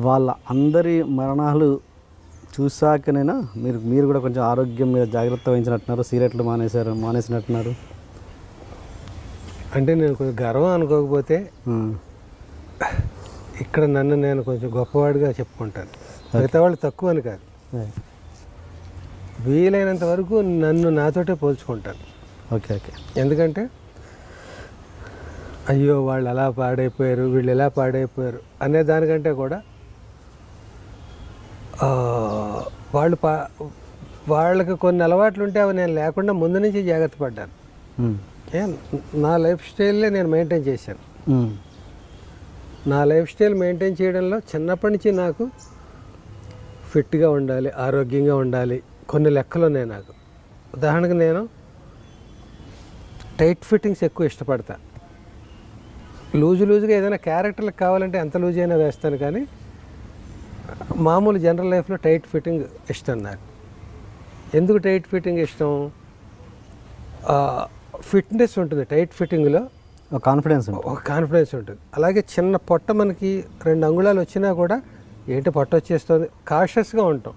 వాళ్ళ అందరి మరణాలు చూసాకనైనా మీరు కూడా కొంచెం ఆరోగ్యం మీద జాగ్రత్త వహించినట్టున్నారు, సిగరెట్లు మానేసినట్టున్నారు. అంటే నేను కొంచెం గర్వం అనుకోకపోతే ఇక్కడ నన్ను నేను కొంచెం గొప్పవాడిగా చెప్పుకుంటాను. మిగతా వాళ్ళు తక్కువ అని కాదు, వీలైనంత వరకు నన్ను నాతోటే పోల్చుకుంటాను. Okay okay. ఎందుకంటే అయ్యో వాళ్ళు అలా పాడైపోయారు, వీళ్ళు ఎలా పాడైపోయారు అనే దానికంటే కూడా వాళ్ళకి కొన్ని అలవాట్లు ఉంటే అవి నేను లేకుండా ముందు నుంచి జాగ్రత్త పడ్డాను. నా లైఫ్ స్టైల్లే నేను మెయింటైన్ చేశాను. నా లైఫ్ స్టైల్ మెయింటైన్ చేయడంలో చిన్నప్పటి నుంచి నాకు ఫిట్గా ఉండాలి, ఆరోగ్యంగా ఉండాలి, కొన్ని లెక్కలు ఉన్నాయి నాకు. ఉదాహరణకు నేను టైట్ ఫిట్టింగ్స్ ఎక్కువ ఇష్టపడతా. లూజుగా ఏదైనా క్యారెక్టర్లకు కావాలంటే ఎంత లూజ్ అయినా వేస్తాను, కానీ మామూలు జనరల్ లైఫ్లో టైట్ ఫిట్టింగ్ ఇష్టం నాకు. ఎందుకు టైట్ ఫిట్టింగ్ ఇష్టం? ఫిట్నెస్ ఉంటుంది టైట్ ఫిట్టింగ్లో, కాన్ఫిడెన్స్ ఉంటుంది. అలాగే చిన్న పొట్ట మనకి 2 అంగుళాలు వచ్చినా కూడా ఏంటి పొట్ట వచ్చేస్తుంది, కాషియస్గా ఉంటాం.